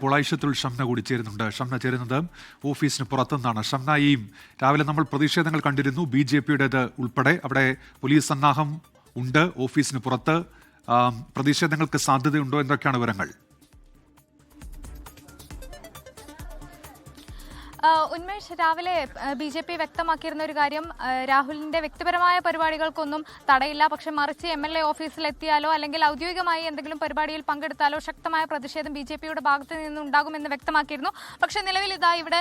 ഇപ്പോൾ ഐഷത്തുൽ ഷംന കൂടി ചേരുന്നുണ്ട്. ഷംന ചേരുന്നത് ഓഫീസിന് പുറത്തുനിന്നാണ്. ഷംന, ഈ രാവിലെ നമ്മൾ പ്രതിഷേധങ്ങൾ കണ്ടിരുന്നു, BJP-യുടേത് ഉൾപ്പെടെ. അവിടെ പോലീസ് സന്നാഹം ഉണ്ട് ഓഫീസിന് പുറത്ത്. പ്രതിഷേധങ്ങൾക്ക് സാധ്യതയുണ്ടോ? എന്തൊക്കെയാണ് വിവരങ്ങൾ? ഉന്മേഷ്, രാവിലെ BJP വ്യക്തമാക്കിയിരുന്ന ഒരു കാര്യം, രാഹുലിന്റെ വ്യക്തിപരമായ പരിപാടികൾക്കൊന്നും തടയില്ല, പക്ഷെ മറിച്ച് MLA ഓഫീസിലെത്തിയാലോ അല്ലെങ്കിൽ ഔദ്യോഗികമായി എന്തെങ്കിലും പരിപാടിയിൽ പങ്കെടുത്താലോ ശക്തമായ പ്രതിഷേധം BJP-യുടെ ഭാഗത്ത് നിന്നുണ്ടാകുമെന്ന് വ്യക്തമാക്കിയിരുന്നു. പക്ഷെ നിലവിൽ ഇതാ ഇവിടെ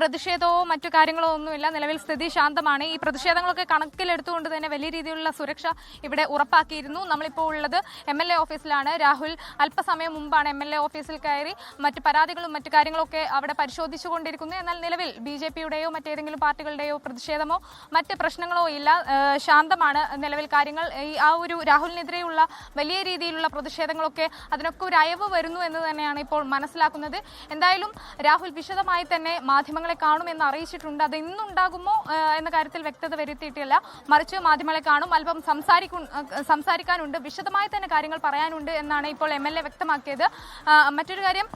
പ്രതിഷേധമോ മറ്റു കാര്യങ്ങളോ ഒന്നുമില്ല. നിലവിൽ സ്ഥിതി ശാന്തമാണ്. ഈ പ്രതിഷേധങ്ങളൊക്കെ കണക്കിലെടുത്തുകൊണ്ട് തന്നെ വലിയ രീതിയിലുള്ള സുരക്ഷ ഇവിടെ ഉറപ്പാക്കിയിരുന്നു. നമ്മളിപ്പോൾ ഉള്ളത് MLA ഓഫീസിലാണ്. രാഹുൽ അല്പസമയം മുമ്പാണ് MLA ഓഫീസിൽ കയറി മറ്റു പരാതികളും മറ്റു കാര്യങ്ങളൊക്കെ അവിടെ പരിശോധിച്ചുകൊണ്ടിരിക്കുന്നു. എന്നാൽ നിലവിൽ BJP-യുടെയോ മറ്റേതെങ്കിലും പാർട്ടികളുടെയോ പ്രതിഷേധമോ മറ്റ് പ്രശ്നങ്ങളോ ഇല്ല. ശാന്തമാണ് നിലവിൽ കാര്യങ്ങൾ. ആ ഒരു രാഹുലിനെതിരെയുള്ള വലിയ രീതിയിലുള്ള പ്രതിഷേധങ്ങളൊക്കെ അതിനൊക്കെ ഒരു അയവ് വരുന്നു എന്ന് തന്നെയാണ് ഇപ്പോൾ മനസ്സിലാക്കുന്നത്. എന്തായാലും രാഹുൽ വിശദമായി തന്നെ മാധ്യമങ്ങളെ കാണുമെന്ന് അറിയിച്ചിട്ടുണ്ട്. അത് ഇന്നുണ്ടാകുമോ എന്ന കാര്യത്തിൽ വ്യക്തത വരുത്തിയിട്ടില്ല. മറിച്ച് മാധ്യമങ്ങളെ കാണും, അല്പം സംസാരിക്കാനുണ്ട്, വിശദമായി തന്നെ കാര്യങ്ങൾ പറയാനുണ്ട് എന്നാണ് ഇപ്പോൾ MLA വ്യക്തമാക്കിയത്. മറ്റൊരു കാര്യം,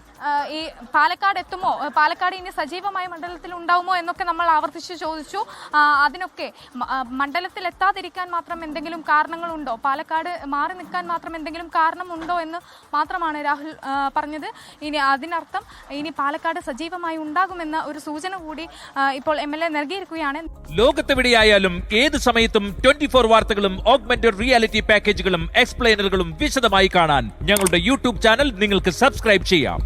ഈ പാലക്കാട് എത്തുമോ, പാലക്കാട് ഇനി സജീവമായ മണ്ഡലത്തിൽ ഉണ്ടാവുമോ എന്നൊക്കെ നമ്മൾ ആവർത്തിച്ച് ചോദിച്ചു. അതിനൊക്കെ മണ്ഡലത്തിൽ എത്താതിരിക്കാൻ മാത്രം എന്തെങ്കിലും കാരണങ്ങളുണ്ടോ, പാലക്കാട് മാറി നിൽക്കാൻ മാത്രം എന്തെങ്കിലും കാരണമുണ്ടോ എന്ന് മാത്രമാണ് രാഹുൽ പറഞ്ഞത്. ഇനി അതിനർത്ഥം ഇനി പാലക്കാട് സജീവമായി ഉണ്ടാകുമെന്ന ഒരു സൂചന കൂടി ഇപ്പോൾ MLA നൽകിയിരിക്കുകയാണ്. ലോകത്തെവിടെയായാലും ഏത് സമയത്തും 24 വാർത്തകളും ഓഗ്മെന്റഡ് റിയാലിറ്റി പാക്കേജുകളും എക്സ്പ്ലെയിനറുകളും വിശദമായി കാണാൻ ഞങ്ങളുടെ YouTube ചാനൽ നിങ്ങൾക്ക് സബ്സ്ക്രൈബ് ചെയ്യാം.